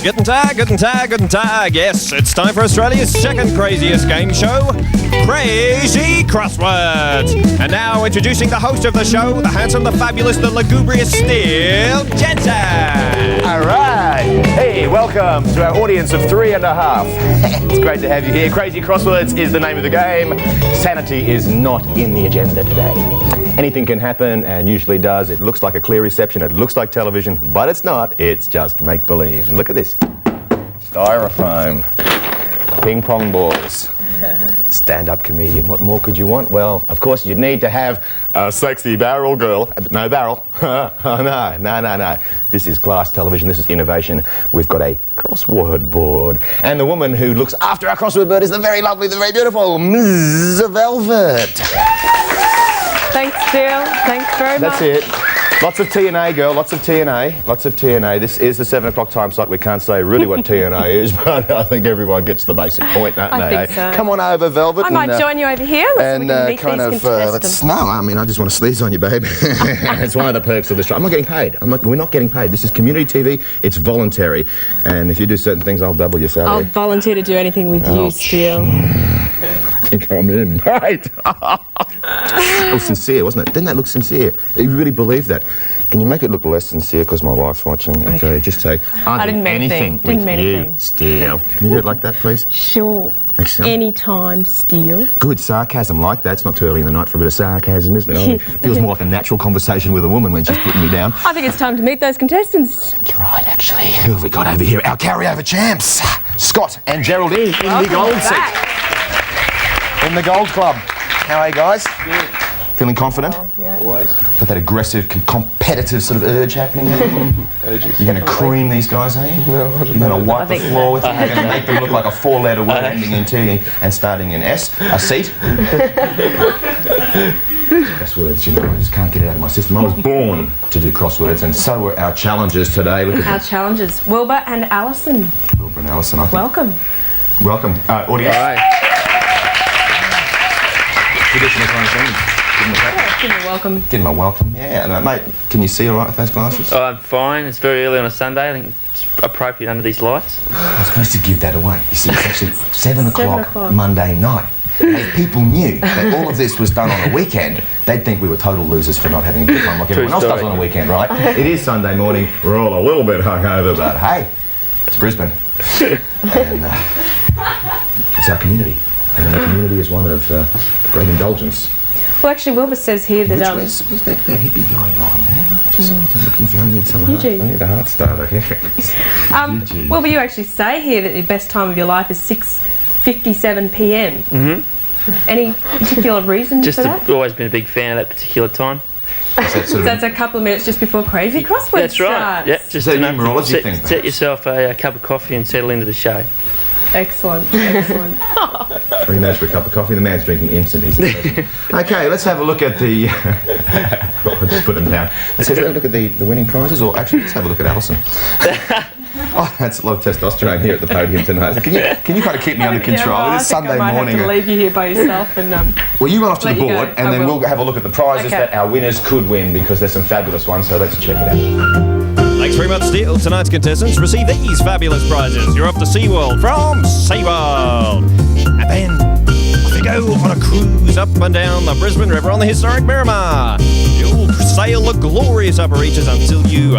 Guten Tag, guten Tag, guten Tag. Yes, it's time for Australia's second craziest game show, Crazy Crosswords. And now introducing the host of the show, the handsome, the fabulous, the lugubrious Steele Jensen. All right. Hey, welcome to our audience of 3.5. It's great to have you here. Crazy Crosswords is the name of the game. Sanity is not in the agenda today. Anything can happen, and usually does. It looks like a clear reception, it looks like television, but it's not. It's just make-believe. And look at this. Styrofoam. Ping pong balls. Stand-up comedian. What more could you want? Well, of course, you'd need to have a sexy barrel girl. No barrel. No. This is class television. This is innovation. We've got a crossword board. And the woman who looks after our crossword board is the very lovely, the very beautiful Ms. Velvet. Thanks, Steele. Thanks very much. That's it. Lots of TNA, girl. Lots of TNA. Lots of TNA. This is the 7 o'clock time slot. We can't say really what TNA is, but I think everyone gets the basic point, don't they? I think so. Come on over, Velvet. I might join you over here. And kind of, let's... No, I mean, I just want to sneeze on you, babe. It's one of the perks of the show. I'm not getting paid. We're not getting paid. This is community TV. It's voluntary. And if you do certain things, I'll double your salary. I'll volunteer to do anything with you, Steele. I think I'm in. Right. It was sincere, wasn't it? Didn't that look sincere? You really believe that? Can you make it look less sincere because my wife's watching? Okay, just say, I didn't mean anything with you, Steele. Can you do it like that, please? Sure. Excellent. Anytime, Steele. Good sarcasm like that. It's not too early in the night for a bit of sarcasm, isn't it? It feels more like a natural conversation with a woman when she's putting me down. I think it's time to meet those contestants. You're right, actually. Who have we got over here? Our carryover champs, Scott and Geraldine in the gold seat. In the Gold Club. How are you guys? Good. Feeling confident? Oh, yeah. Always. Got that aggressive, competitive sort of urge happening? Urges. You're going to cream these guys, are you? No, I don't know. You're going to wipe the floor with them? You're going to make them look like a 4-letter word ending in T and starting in S? A seat? Crosswords, you know, I just can't get it out of my system. I was born to do crosswords, and so were our challengers today. Look at our challengers, Wilbur and Alison. Wilbur and Alison, I think. Welcome. Welcome, audience. All right. Traditional kind of thing. Give him a welcome. Give him a welcome, yeah. And, mate, can you see all right with those glasses? Oh, I'm fine. It's very early on a Sunday. I think it's appropriate under these lights. I was supposed to give that away. You see, it's actually 7 o'clock Monday night. If people knew that all of this was done on a weekend, they'd think we were total losers for not having a good time like everyone else does on a weekend, right? It is Sunday morning. We're all a little bit hungover, but hey, it's Brisbane. And it's our community. And our community is one of great indulgence. Well, actually, Wilbur says here that... Where's that hippie going on, man? I'm just looking for... I need some heart. I need a heart starter. Wilbur, you actually say here that the best time of your life is 6:57 p.m. Mm-hmm. Any particular reason for that? Just always been a big fan of that particular time. So that's a couple of minutes just before Crazy Crosswords That's right. starts. Yeah, just a numerology thing. Set yourself a cup of coffee and settle into the show. Excellent, excellent. 3 minutes for a cup of coffee. The man's drinking instant. Okay, let's have a look at the... I'll just put them down. Let's have a look at the winning prizes, or actually, let's have a look at Alison. Oh, that's a lot of testosterone here at the podium tonight. Can you kind of keep me under control? It is Sunday morning. I might have to leave you here by yourself and... well, you run off to the board, and then we'll have a look at the prizes that our winners could win, because there's some fabulous ones, so let's check it out. Thanks very much, Steele. Tonight's contestants receive these fabulous prizes. You're off to SeaWorld from SeaWorld. And then off you go on a cruise up and down the Brisbane River on the historic Miramar. You'll sail the glorious upper reaches until you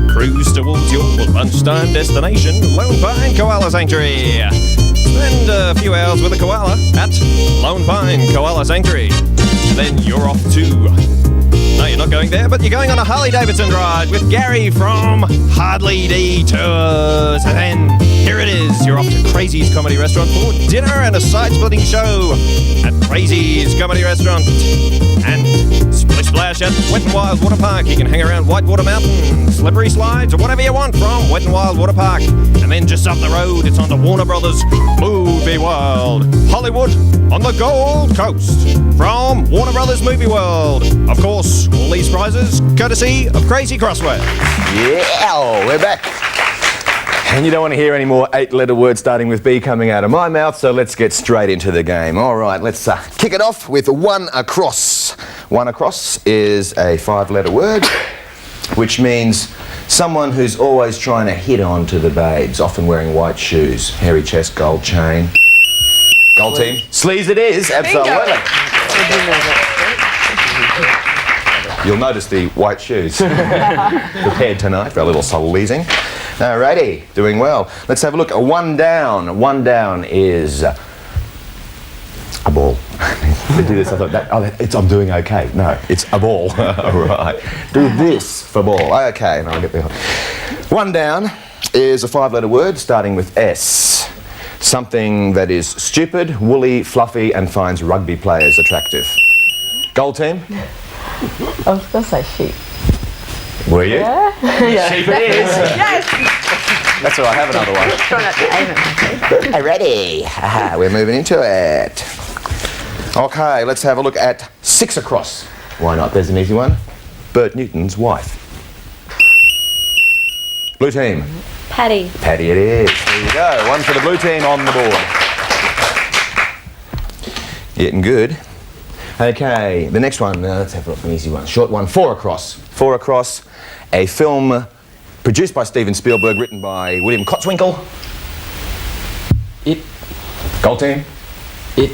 cruise towards your lunchtime destination, Lone Pine Koala Sanctuary. Spend a few hours with a koala at Lone Pine Koala Sanctuary. And then you're off to... No, you're not going there, but you're going on a Harley-Davidson ride with Gary from Hardly D Tours. And then, here it is, you're off to Crazy's Comedy Restaurant for dinner and a side-splitting show at Crazy's Comedy Restaurant. And Splish Splash at Wet n Wild Water Park. You can hang around Whitewater Mountain, slippery slides, or whatever you want from Wet n Wild Water Park. And then just up the road, it's on the Warner Brothers Movie World. Hollywood on the Gold Coast from Warner Brothers Movie World. Of course, all these prizes courtesy of Crazy Crosswords. Yeah, we're back. And you don't want to hear any more 8-letter words starting with B coming out of my mouth, so let's get straight into the game. All right, let's kick it off with one across. One across is a 5-letter word, which means Someone who's always trying to hit on to the babes, often wearing white shoes, hairy chest, gold chain. Gold team. Sleaze it is, absolutely. You'll notice the white shoes prepared tonight for a little sleazing. Alrighty, doing well. Let's have a look. One down. One down is a ball. To do this, I thought, I'm doing okay. No, it's a ball. Right. Do this for ball. Okay, and I'll get behind. One down is a 5-letter word starting with S. Something that is stupid, woolly, fluffy, and finds rugby players attractive. Gold team? I was going to say sheep. Were you? Yeah. Sheep it is. Yes! That's all right, I have another one. Try not to aim it. Ready? Aha, we're moving into it. Okay, let's have a look at 6 across. Why not? There's an easy one. Bert Newton's wife. Blue team. Paddy. Paddy it is. There you go. One for the blue team on the board. Getting good. Okay, the next one. Let's have a look at an easy one. Short one. 4 across. 4 across. A film produced by Steven Spielberg, written by William Cotswinkle. It. Gold team. It.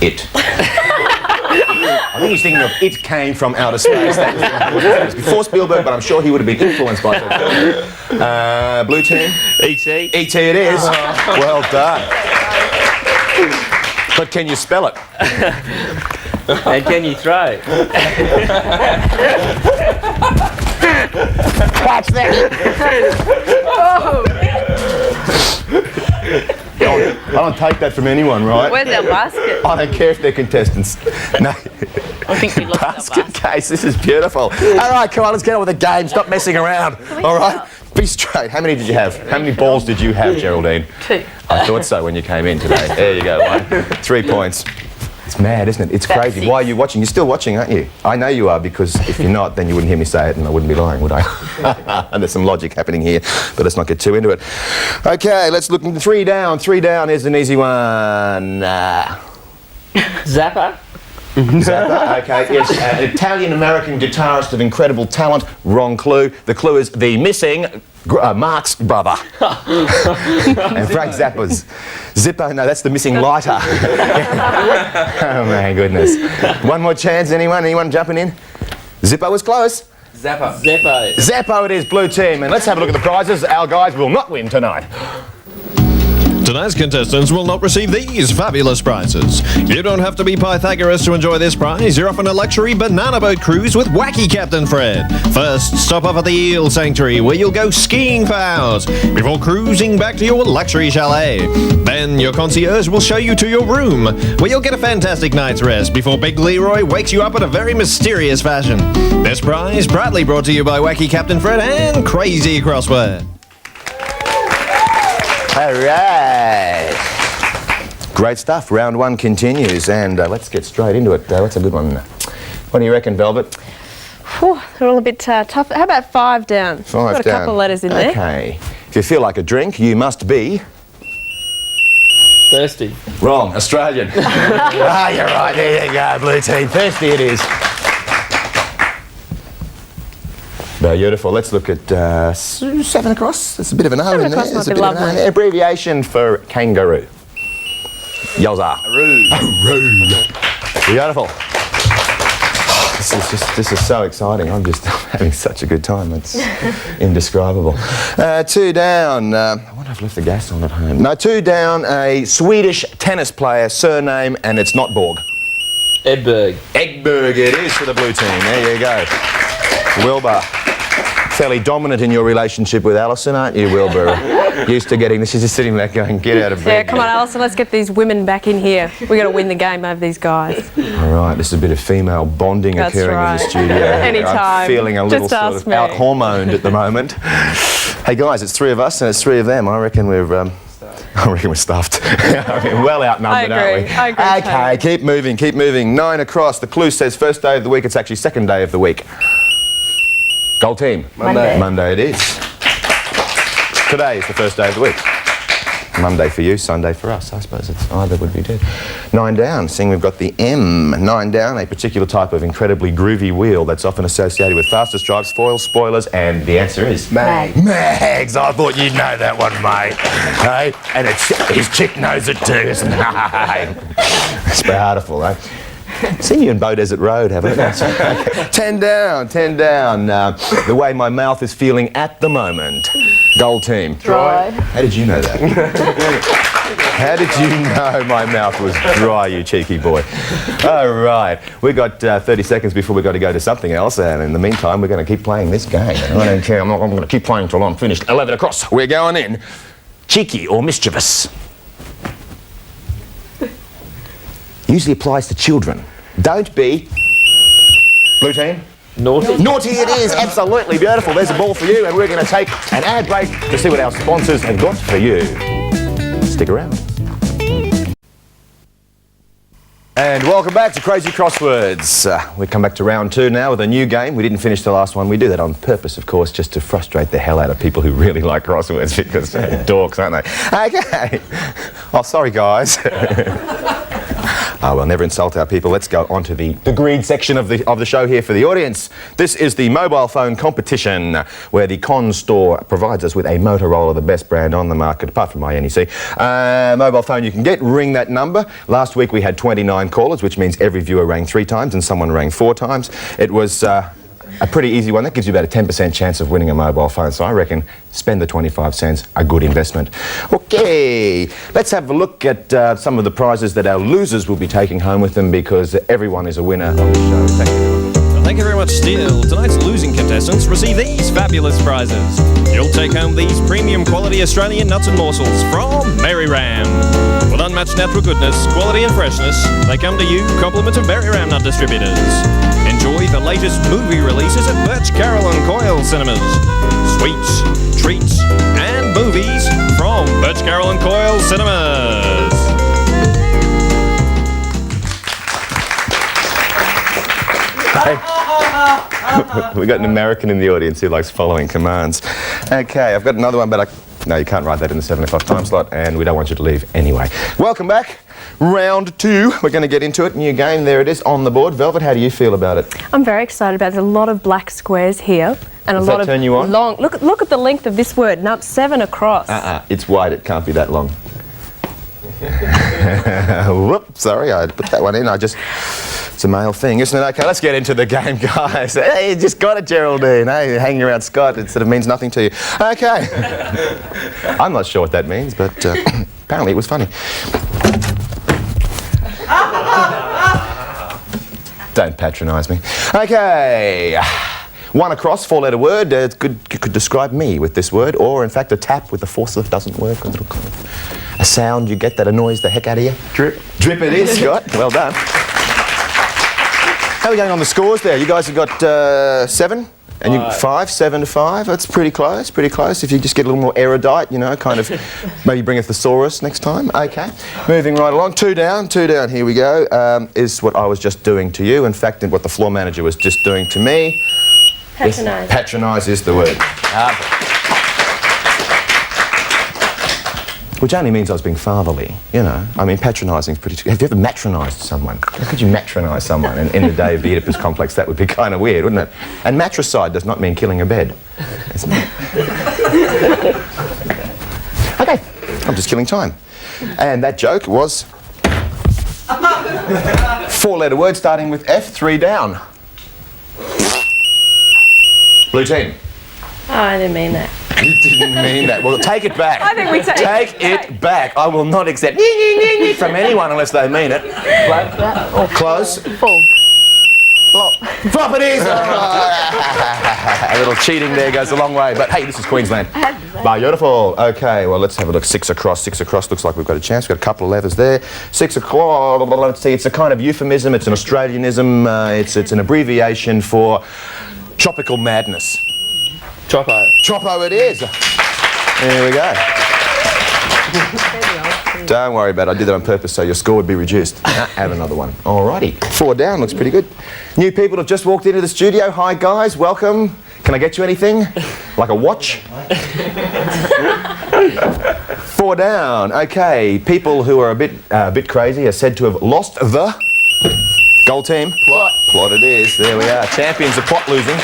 It. I think he's thinking of It Came from Outer Space. That was before Spielberg, but I'm sure he would have been influenced by it. Blue team. E.T. E.T. it is. Well done. But can you spell it? And can you throw? Catch that! I don't take that from anyone, right? Where's our basket? I don't care if they're contestants. No. I think we lost our Basket case, this is beautiful. All right, come on, let's get on with the game. Stop messing around. All right? Be straight. How many did you have? How many balls did you have, Geraldine? 2. I thought so when you came in today. There you go, 1. 3 points. It's mad, isn't it? It's About crazy. 6. Why are you watching? You're still watching, aren't you? I know you are, because if you're not, then you wouldn't hear me say it and I wouldn't be lying, would I? And there's some logic happening here, but let's not get too into it. Okay, let's look. 3 down. 3 down is an easy one. Zappa. Zappa, okay, yes, an Italian-American guitarist of incredible talent. Wrong clue. The clue is the missing Mark's brother. And Frank Zappa's Zippo, no, that's the missing lighter. Oh my goodness. One more chance, anyone? Anyone jumping in? Zippo was close. Zappa. Zappo. Zappo it is, blue team. And let's have a look at the prizes. Our guys will not win tonight. Tonight's contestants will not receive these fabulous prizes. You don't have to be Pythagoras to enjoy this prize. You're off on a luxury banana boat cruise with wacky Captain Fred. First, stop off at the Eel Sanctuary, where you'll go skiing for hours before cruising back to your luxury chalet. Then your concierge will show you to your room, where you'll get a fantastic night's rest before Big Leroy wakes you up in a very mysterious fashion. This prize proudly brought to you by wacky Captain Fred and Crazy Crossword. All right. Great stuff. Round 1 continues, and let's get straight into it. What's a good one? What do you reckon, Velvet? Whew, they're all a bit tough. How about 5 down? 5 Got a down. couple of letters in there. Okay. If you feel like a drink, you must be... Thirsty. Wrong. Australian. Ah, you're right. There you go, blue team. Thirsty it is. Beautiful. Let's look at 7 across. There's a bit of an O in there. across There's might a be bit of an O in lovely. there. Abbreviation for kangaroo. Yowza. Beautiful. This is so exciting. I'm just having such a good time. It's indescribable. 2 down. I wonder if I've left the gas on at home. No, 2 down. A Swedish tennis player, surname, and it's not Borg. Edberg. Egberg it is for the blue team. There you go. Wilbur. Fairly dominant in your relationship with Alison, aren't you, Wilbur? Used to getting this. She's just sitting back going, get out of bed. Yeah, come on, Alison, let's get these women back in here. We've got to win the game over these guys. All right, this is a bit of female bonding That's occurring in right. the studio. Anytime. I'm feeling a little Just sort ask of me. out-hormoned at the moment. Hey guys, it's 3 of us and it's 3 of them. I reckon we're stuffed. I mean, well outnumbered, I agree. aren't we? I agree Okay, totally. keep moving, keep moving. 9 across. The clue says first day of the week. It's actually second day of the week. Gold team. Monday. Monday it is. Today is the first day of the week. Monday for you, Sunday for us. I suppose it's either would be good. 9 down, seeing we've got the M. 9 down, a particular type of incredibly groovy wheel that's often associated with faster stripes, foils, spoilers, and the answer is... Mag. Mags! I thought you'd know that one, mate. Hey? And his chick knows it too. It's beautiful, eh? Seen you in Bow Desert Road, haven't I? 10 down, 10 down. The way my mouth is feeling at the moment. Gold team. Dry. How did you know that? How did you know my mouth was dry, you cheeky boy? All right, we've got 30 seconds before we've got to go to something else, and in the meantime, we're going to keep playing this game. I don't care, I'm going to keep playing until I'm finished. 11 across, we're going in. Cheeky or mischievous? Usually applies to children. Don't be... Blue team? Naughty. Naughty it is, absolutely beautiful. There's a ball for you, and we're going to take an ad break to see what our sponsors have got for you. Stick around. And welcome back to Crazy Crosswords. We come back to round 2 now with a new game. We didn't finish the last one. We do that on purpose, of course, just to frustrate the hell out of people who really like crosswords because they're dorks, aren't they? Okay. Oh, sorry, guys. We'll never insult our people. Let's go on to the greed section of the show here for the audience. This is the mobile phone competition where the Con Store provides us with a Motorola, the best brand on the market, apart from my NEC. Mobile phone you can get, ring that number. Last week we had 29 callers, which means every viewer rang 3 times and someone rang 4 times. It was a pretty easy one. That gives you about a 10% chance of winning a mobile phone. So I reckon spend the 25 cents, a good investment. Okay, let's have a look at some of the prizes that our losers will be taking home with them because everyone is a winner on the show. Thank you. Thank you very much, Steele. Tonight's losing contestants receive these fabulous prizes. You'll take home these premium quality Australian nuts and morsels from Mary Ram. With unmatched natural goodness, quality and freshness, they come to you compliments of Mary Ram Nut Distributors. Enjoy the latest movie releases at Birch, Carroll and Coyle Cinemas. Sweets, treats and movies from Birch, Carroll and Coyle Cinemas. We got an American in the audience who likes following commands. Okay, I've got another one, but no, you can't write that in the 7 o'clock time slot, and we don't want you to leave anyway. Welcome back. Round 2. We're going to get into it. New game. There it is on the board. Velvet, how do you feel about it? I'm very excited about it. There's a lot of black squares here and Does a lot that of turn you on? long. Look at the length of this word. Now 7 across. It's wide. It can't be that long. Whoops, sorry, I put that one in. It's a male thing, isn't it? Okay, let's get into the game, guys. Hey, you just got it, Geraldine. Hey, hanging around Scott, it sort of means nothing to you. Okay. I'm not sure what that means, but apparently it was funny. Don't patronise me. Okay. 1 across, 4-letter word. You could describe me with this word, or in fact a tap with the force that doesn't work. A little kind of a sound you get that annoys the heck out of you. Drip. Drip it is, Scott. Well done. How are we going on the scores there? You guys have got 7? And you 5, 7 to 5. That's pretty close, pretty close. If you just get a little more erudite, you know, kind of maybe bring a thesaurus next time. Okay. Moving right along. 2 down, 2 down. Here we go. Is what I was just doing to you. In fact, what the floor manager was just doing to me. Patronise. Yes, patronise is the word. Which only means I was being fatherly, you know. I mean, patronising is pretty... Have you ever matronised someone? How could you matronise someone in the day of the Oedipus complex? That would be kind of weird, wouldn't it? And matricide does not mean killing a bed, isn't it? Okay, I'm just killing time. And that joke was... 4-letter word starting with F, 3 down. Blue team. Oh, I didn't mean that. You didn't mean that. Well, take it back. I think we take it back. I will not accept from anyone unless they mean it. Close. Full. Flop. Flop it is. A little cheating there goes a long way. But hey, this is Queensland. Beautiful. Okay, well, let's have a look. 6 across. 6 across. Looks like we've got a chance. We've got a couple of levers there. 6 across. Let's see. It's a kind of euphemism. It's an Australianism. It's an abbreviation for tropical madness. Choppo. Choppo it is. There we go. Don't worry about it. I did that on purpose so your score would be reduced. Have another one. Alrighty. 4 down. Looks pretty good. New people have just walked into the studio. Hi, guys. Welcome. Can I get you anything? Like a watch? 4 down. Okay, people who are a bit crazy are said to have lost the goal team. Plot. Plot it is. There we are. Champions of plot losing.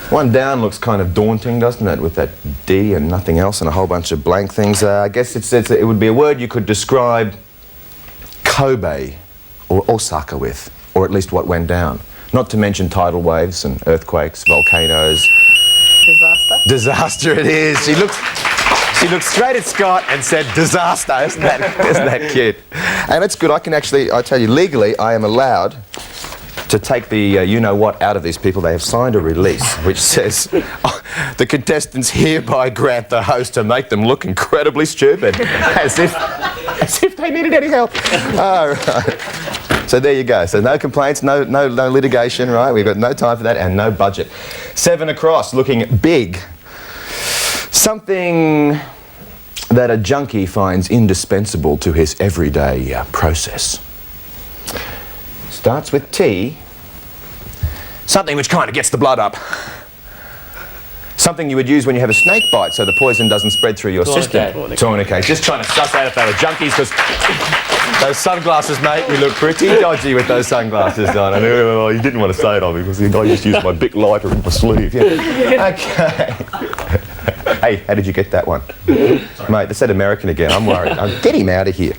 1 down looks kind of daunting, doesn't it? With that D and nothing else and a whole bunch of blank things. I guess it would be a word you could describe Kobe or Osaka with, or at least what went down. Not to mention tidal waves and earthquakes, volcanoes. Disaster. Disaster it is. She looked straight at Scott and said, disaster. Isn't that cute? And it's good. I tell you, legally, I am allowed to take the you-know-what out of these people. They have signed a release which says, the contestants hereby grant the host to make them look incredibly stupid, as if they needed any help. All right. So there you go. So no complaints, no litigation, right? We've got no time for that and no budget. 7 across, looking big. Something that a junkie finds indispensable to his everyday process. Starts with T. Something which kind of gets the blood up. Something you would use when you have a snake bite so the poison doesn't spread through your system. Tourniquet. Just trying to suss out if they were junkies, because those sunglasses, mate, you look pretty dodgy with those sunglasses on. And you didn't want to say it, obviously, because I just used my big lighter in my sleeve. Yeah. Okay. Hey, how did you get that one? Sorry. Mate, they said American again. I'm worried. Get him out of here.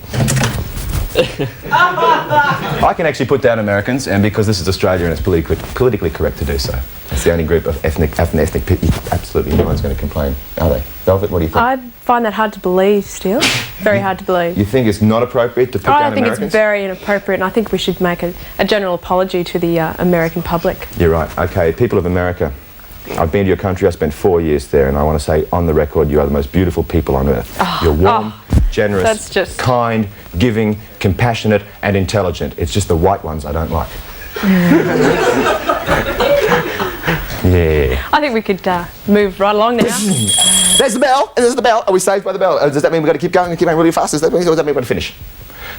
I can actually put down Americans, and because this is Australia and it's politically correct to do so. It's the only group of ethnic people. Absolutely no one's going to complain, are they? Velvet, what do you think? I find that hard to believe still. Very hard to believe. You think it's not appropriate to put down Americans? I think it's very inappropriate, and I think we should make a general apology to the American public. You're right. Okay, people of America, I've been to your country. I spent 4 years there, and I want to say on the record, you are the most beautiful people on earth. You're warm, generous, kind, giving, compassionate, and intelligent. It's just the white ones I don't like. Yeah. I think we could move right along now. There's the bell. There's the bell. Are we saved by the bell? Does that mean we've got to keep going and keep going really fast? Or does that mean we've got to finish?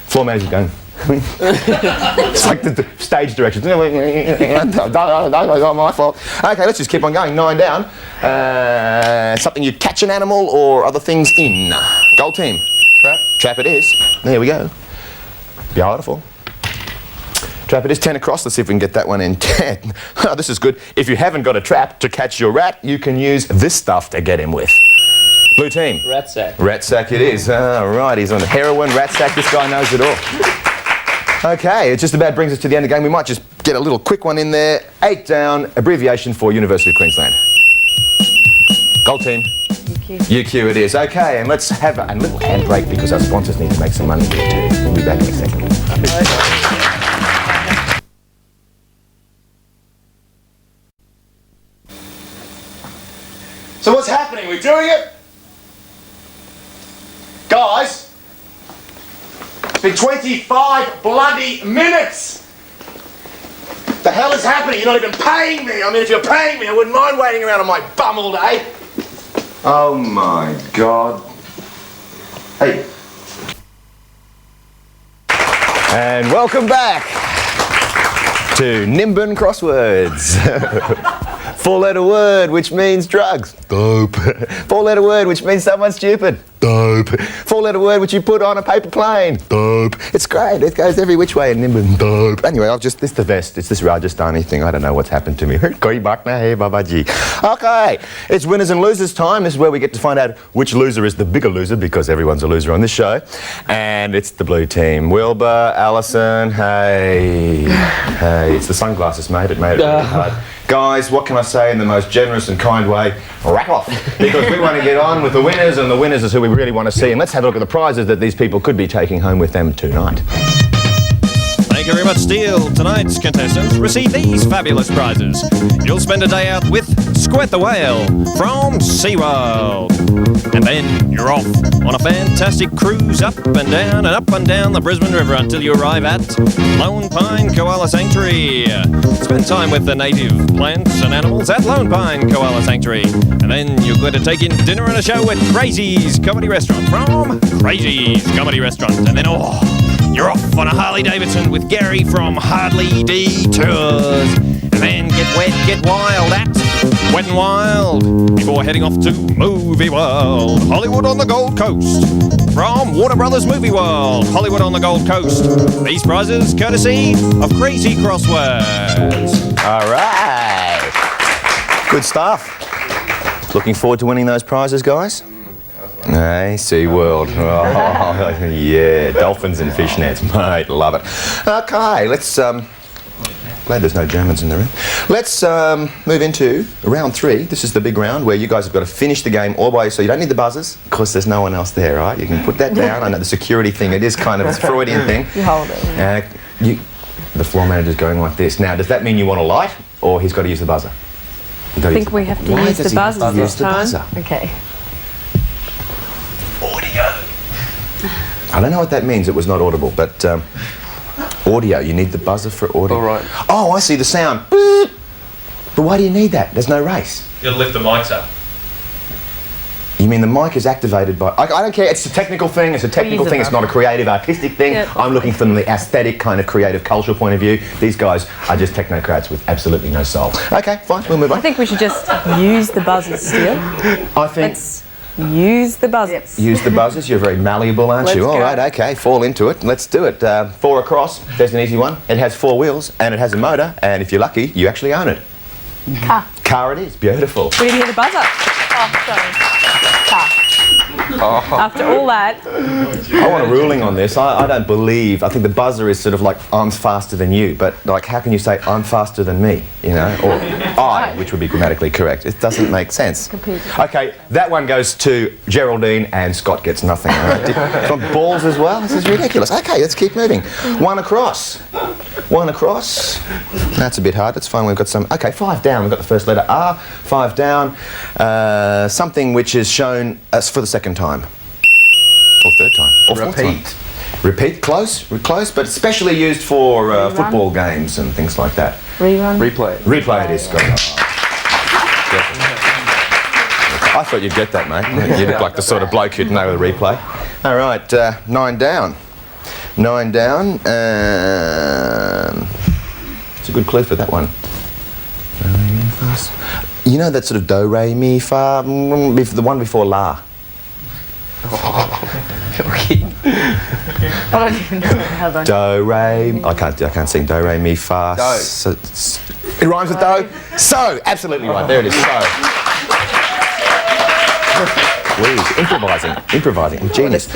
Floor manager's going. It's like the stage directions. Not my fault. Okay, let's just keep on going. 9 down. Something you catch an animal or other things in. Goal team. Trap. Trap it is. There we go. Beautiful. Trap it is. 10 across. Let's see if we can get that one in 10. Oh, this is good. If you haven't got a trap to catch your rat, you can use this stuff to get him with. Blue team. Rat sack. Rat sack it is. Right, he's on heroin, rat sack. This guy knows it all. Okay, it just about brings us to the end of the game. We might just get a little quick one in there. 8 down, abbreviation for University of Queensland. Gold team. UQ it is. Okay, and let's have a little handbrake because our sponsors need to make some money here too. We'll be back in a second. So what's happening? We're doing it? Guys, it's been 25 bloody minutes. The hell is happening? You're not even paying me. I mean, if you're paying me, I wouldn't mind waiting around on my bum all day. Oh my God. Hey. And welcome back to Nimbin Crosswords. 4-letter word which means drugs. Dope. 4-letter word which means someone stupid. Dope. 4-letter word which you put on a paper plane. Dope. It's great. It goes every which way in Nimbin. Dope. Anyway, this is the vest. It's this Rajasthani thing. I don't know what's happened to me. Okay. It's winners and losers time. This is where we get to find out which loser is the bigger loser, because everyone's a loser on this show. And it's the blue team. Wilbur, Alison, hey. Hey, it's the sunglasses, mate. It made it really hard. Guys, what can I say in the most generous and kind way? Rack off. Because we want to get on with the winners, and the winners is who we really want to see. And let's have a look at the prizes that these people could be taking home with them tonight. Thank you very much, Steele. Tonight's contestants receive these fabulous prizes. You'll spend a day out with Squirt the Whale from SeaWorld. And then you're off on a fantastic cruise up and down the Brisbane River until you arrive at Lone Pine Koala Sanctuary. Spend time with the native plants and animals at Lone Pine Koala Sanctuary. And then you're going to take in dinner and a show at Crazy's Comedy Restaurant from Crazy's Comedy Restaurant. And then, you're off on a Harley Davidson with Gary from Hardly D Tours. And then get wet, get wild at Wet n Wild, before heading off to Movie World, Hollywood on the Gold Coast. From Warner Brothers Movie World, Hollywood on the Gold Coast. These prizes courtesy of Crazy Crosswords. All right. Good stuff. Looking forward to winning those prizes, guys? Hey, SeaWorld. Oh, yeah, dolphins and fishnets, mate, love it. Okay, let's, glad there's no Germans in the room. Let's move into round 3. This is the big round where you guys have got to finish the game all by yourself. So you don't need the buzzers, because there's no one else there, right? You can put that down. I know the security thing, it is kind of a Freudian thing. You hold it. The floor manager's going like this. Now, does that mean you want a light, or he's got to use the buzzer? I think we have to use the buzzer this time. Okay. Audio. I don't know what that means. It was not audible, but audio. You need the buzzer for audio. All right. Oh, I see the sound. Boop. But why do you need that? There's no race. You gotta lift the mics up. You mean the mic is activated by... I don't care. It's a technical thing. It's a technical thing. It's not a creative, artistic thing. Yep. I'm looking from the aesthetic, kind of creative, cultural point of view. These guys are just technocrats with absolutely no soul. Okay, fine. We'll move on. I think we should just use the buzzers still. I think... Let's use the buzzers. Use the buzzers. You're very malleable, aren't you? Let's All go. right, okay. Fall into it. Let's do it. 4 across. There's an easy one. It has 4 wheels and it has a motor. And if you're lucky, you actually own it. Car. Car it is. Beautiful. We didn't hear the buzzer. Oh, sorry. Car. After all that, I want a ruling on this. I don't believe. I think the buzzer is sort of like, I'm faster than you. But like, how can you say, I'm faster than me? You know? Or I, which would be grammatically correct. It doesn't make sense. Okay, that one goes to Geraldine and Scott gets nothing. From balls as well? This is ridiculous. Okay, let's keep moving. 1 across. 1 across. That's a bit hard. It's fine. We've got some... Okay, 5 down. We've got the first letter R. 5 down. Something which is shown as for the second time. Or third time. Or fourth time. Repeat. Close, but especially used for football games and things like that. Replay. Replay it is. Got it. I thought you'd get that, mate. You look like the sort of bloke who'd know the replay. All right, 9 down. 9 down. It's a good clue for that one. Do, re, mi, fa. You know that sort of do, re, mi, fa, the one before la. I don't even know how that. Do, re, I can't sing do, re, mi, fa. Do. So, it rhymes with do. So, absolutely right. There it is. So. Please, improvising. Genius.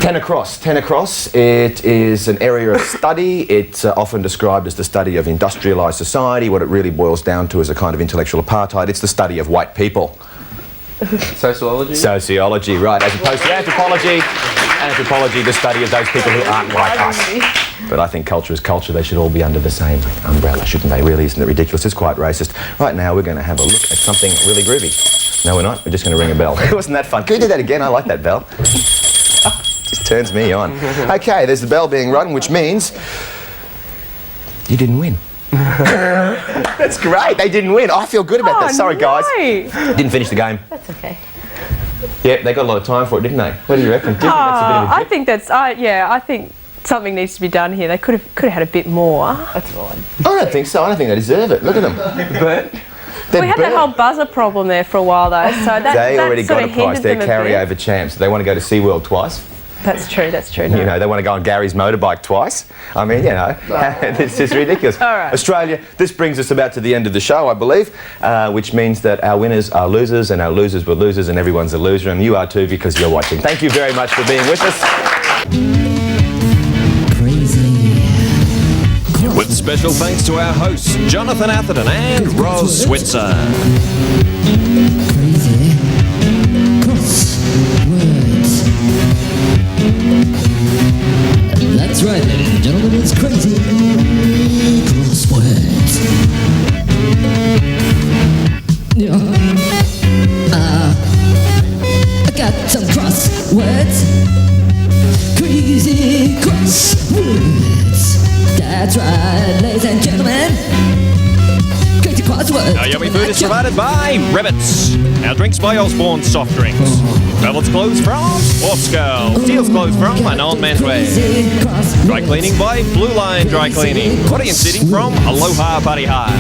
10 across. It is an area of study. It's often described as the study of industrialised society. What it really boils down to is a kind of intellectual apartheid. It's the study of white people. Sociology? Sociology, right. As opposed to anthropology. Anthropology, the study of those people who aren't like us. But I think culture is culture. They should all be under the same umbrella, shouldn't they? Really, isn't it ridiculous? It's quite racist. Right now, we're going to have a look at something really groovy. No, we're not. We're just going to ring a bell. Wasn't that fun? Can we do that again? I like that bell. Just turns me on. Okay, there's the bell being rung, which means you didn't win. That's great. They didn't win. I feel good about that. Sorry, guys. Didn't finish the game. That's okay. Yeah, they got a lot of time for it, didn't they? What do you reckon? Do you think that's a bit of a I dip? think that's. I think something needs to be done here. They could have had a bit more. That's fine. I don't think so. I don't think they deserve it. Look at them. But We had that whole buzzer problem there for a while though, so that They already sort got a of prize. hindered They're them a bit. carryover champs. They want to go to SeaWorld twice. That's true. You know, they want to go on Gary's motorbike twice. I mean, you know, this is ridiculous. All right. Australia, this brings us about to the end of the show, I believe, which means that our winners are losers and our losers were losers and everyone's a loser and you are too because you're watching. Thank you very much for being with us. With special thanks to our hosts, Jonathan Atherton and Rozz Switzer. Crazy Crosswords. That's right, ladies and gentlemen, it's Crazy Crosswords. I got some crosswords. Crazy Crosswords. That's right, ladies and gentlemen. Crazy Crosswords. Our yummy food is provided by Ribbits. Our drinks by Osborne Soft Drinks. Velvet's clothes from Sports Girl. Steel's clothes from Anon Menswear. Dry cleaning by Blue Line Dry Cleaning. Audience seating from Aloha Buddy Hire.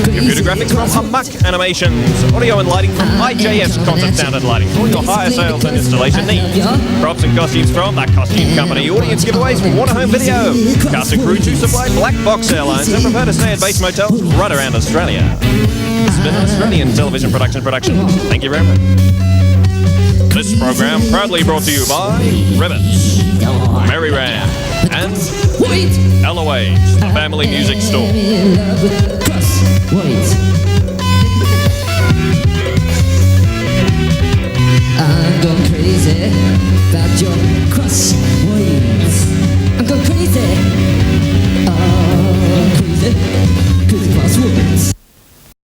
Computer graphics from Amok Animations. Audio and lighting from IJS Concert Sound and Lighting. For your hire sales and installation needs. Props and costumes from The Costume Company. Audience giveaways from Warner Home Video. Cast and crew to supply Black Box Airlines and prepare to stay at base motels right around Australia. This has been an Australian television production. Thank you very much. This program proudly brought to you by Ribbits, Mary Ram, and LOH, the Family Music Store. I'm going crazy about your crosswords. I'm going crazy. Oh, crazy crosswords.